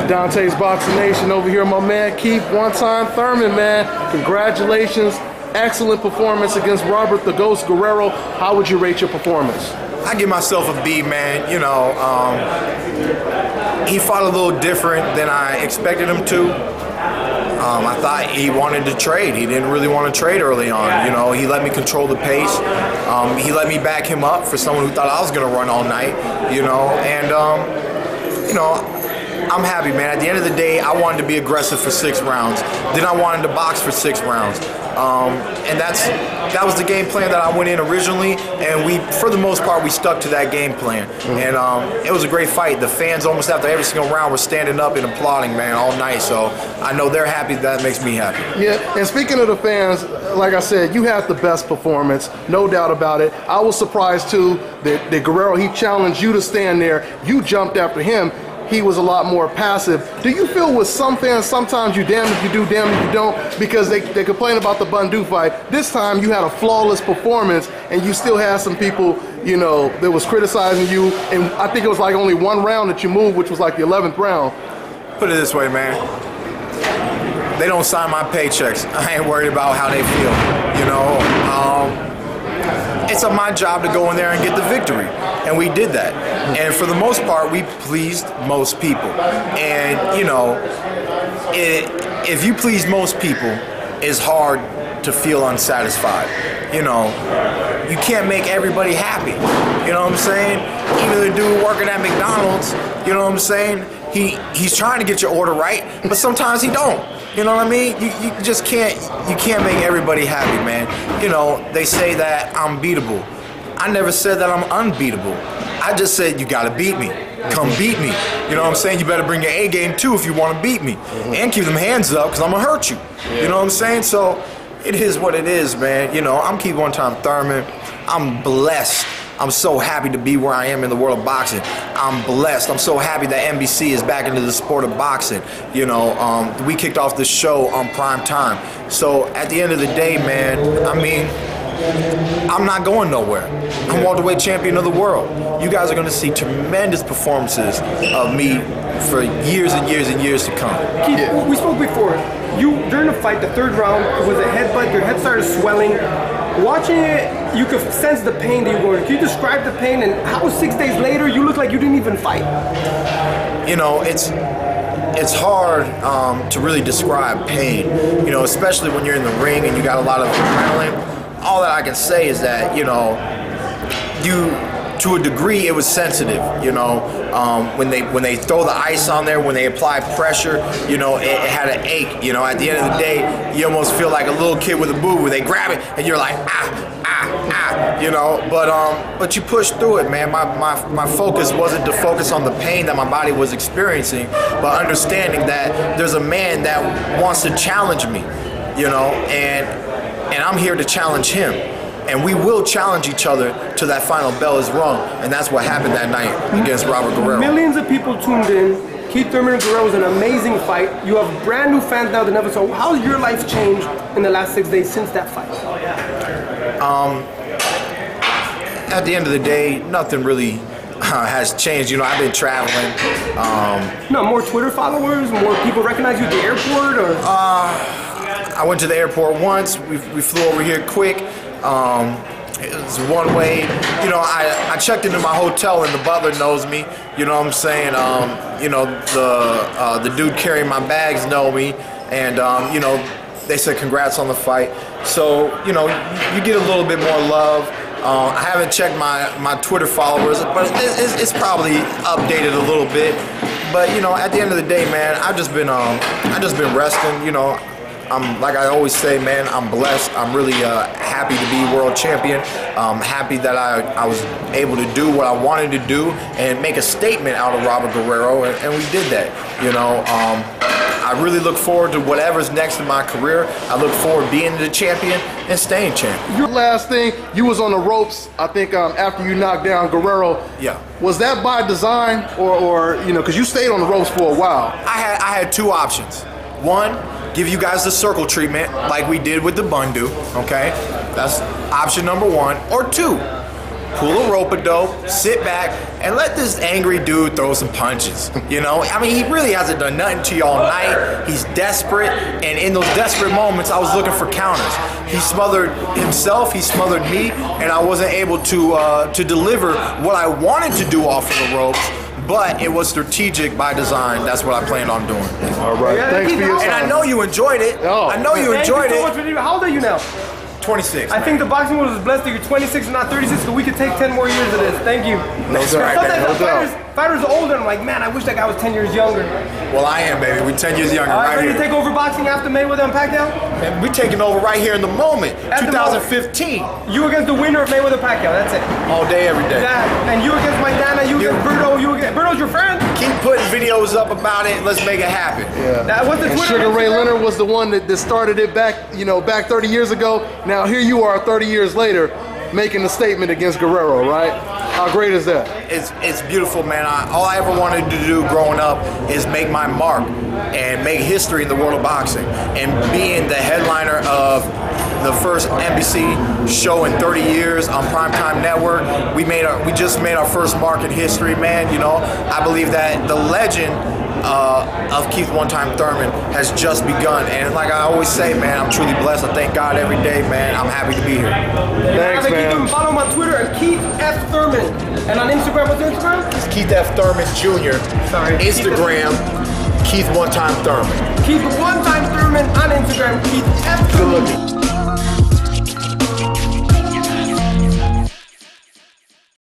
Dante's Boxing Nation over here, my man Keith, one-time Thurman, man. Congratulations. Excellent performance against Robert the Ghost Guerrero. How would you rate your performance? I give myself a B, man. You know, he fought a little different than I expected him to. I thought he wanted to trade. He didn't really want to trade early on. You know, he let me control the pace. He let me back him up for someone who thought I was going to run all night, you know. And, you know, I'm happy, man. At the end of the day, I wanted to be aggressive for 6 rounds. Then I wanted to box for 6 rounds. And that was the game plan that I went in originally, and we, for the most part, we stuck to that game plan. And it was a great fight. The fans almost after every single round were standing up and applauding, man, all night. So I know they're happy. That makes me happy. Yeah, and speaking of the fans, like I said, you had the best performance, no doubt about it. I was surprised, too, that Guerrero, he challenged you to stand there. You jumped after him. He was a lot more passive. Do you feel with some fans, sometimes you damn if you do, damn if you don't, because they complain about the Bundu fight. This time you had a flawless performance, and you still had some people, you know, that was criticizing you, and I think it was like only 1 round that you moved, which was like the 11th round. Put it this way, man. They don't sign my paychecks. I ain't worried about how they feel, you know. It's my job to go in there and get the victory, and we did that. And for the most part, we pleased most people. And you know, if you please most people, it's hard to feel unsatisfied. You know, you can't make everybody happy. You know what I'm saying? Even the dude working at McDonald's, you know what I'm saying? He's trying to get your order right, but sometimes he don't. You know what I mean? You just can't make everybody happy, man. You know, they say that I'm beatable. I never said that I'm unbeatable. I just said you gotta beat me. Come beat me. You know what I'm saying? You better bring your A game too if you want to beat me. And keep them hands up because I'm gonna hurt you. You know what I'm saying? So it is what it is, man. You know, I'm Keith one-time Thurman. I'm blessed. I'm so happy to be where I am in the world of boxing. I'm blessed. I'm so happy that NBC is back into the sport of boxing. You know, we kicked off this show on prime time. So at the end of the day, man, I mean, I'm not going nowhere. I'm welterweight champion of the world. You guys are going to see tremendous performances of me for years and years and years to come. Keith, we spoke before. During the fight, the 3rd round, was a headbutt. Your head started swelling. Watching it, you could sense the pain that you were going. Can you describe the pain and how 6 days later you look like you didn't even fight? You know, it's hard to really describe pain. You know, especially when you're in the ring and you got a lot of adrenaline. All that I can say is that, you know, to a degree, it was sensitive. You know, when they throw the ice on there, when they apply pressure, you know, it had an ache. You know, at the end of the day, you almost feel like a little kid with a boo where they grab it and you're like you know. But you push through it, man. My focus wasn't to focus on the pain that my body was experiencing, but understanding that there's a man that wants to challenge me, you know, and I'm here to challenge him. And we will challenge each other till that final bell is rung. And that's what happened that night against Robert Guerrero. Millions of people tuned in. Keith Thurman and Guerrero was an amazing fight. You have brand new fans now than ever. So how has your life changed in the last 6 days since that fight? At the end of the day, nothing really has changed. You know, I've been traveling. No, more Twitter followers, more people recognize you at the airport, or? I went to the airport once. We flew over here quick. It was one way. You know, I checked into my hotel and the butler knows me. You know what I'm saying? You know, the dude carrying my bags know me, and you know, they said congrats on the fight. So you know, you get a little bit more love. I haven't checked my Twitter followers, but it's probably updated a little bit. But you know, at the end of the day, man, I've just been resting. You know, I'm, like I always say, man, I'm blessed. I'm really happy to be world champion. I'm happy that I was able to do what I wanted to do and make a statement out of Robert Guerrero, and we did that. You know, I really look forward to whatever's next in my career. I look forward to being the champion and staying champion. Your last thing, you was on the ropes, I think, after you knocked down Guerrero. Yeah. Was that by design, or you know, because you stayed on the ropes for a while? I had 2 options. One, give you guys the circle treatment like we did with the Bundu, okay? That's option number 1. Or 2, pull a rope-a-dope, sit back, and let this angry dude throw some punches. You know, I mean, he really hasn't done nothing to you all night. He's desperate, and in those desperate moments, I was looking for counters. He smothered himself, he smothered me, and I wasn't able to deliver what I wanted to do off of the ropes. But it was strategic by design. That's what I planned on doing. All right, thanks for your time. And I know you enjoyed it. Oh. I know you enjoyed it. How old are you now? 26. I think the boxing world is blessed that you're 26 and not 36, so we could take 10 more years of this. Thank you. That's right, man. Sometimes fighters are older, and I'm like, man, I wish that guy was 10 years younger. Well, I am, baby. We're 10 years younger right ready here. to take over boxing after Mayweather and Pacquiao? Man, we're taking over right here in the moment. At the 2015. You against the winner of Mayweather-Pacquiao, that's it. All day, every day. And you against Maidana, you against Berto, Berto's your friend? Keep putting videos up about it. Let's make it happen. Yeah. What's the and Twitter Sugar Ray Instagram? Leonard was the one that started it back, back 30 years ago. Now here you are 30 years later making a statement against Guerrero, right? How great is that? It's beautiful, man. All I ever wanted to do growing up is make my mark and make history in the world of boxing. And being the headliner of the first NBC show in 30 years on Primetime Network, we just made our first mark in history, man. You know, I believe that the legend of Keith One-Time Thurman has just begun, and like I always say, man, I'm truly blessed. I thank God every day, man. I'm happy to be here. Thanks, man. Follow him on Twitter at Keith F. Thurman, and on Instagram, what's your Instagram? It's Keith F. Thurman Jr. Sorry. Instagram, Keith One-Time Thurman. Keith One-Time Thurman on Instagram, Keith F. Good looking.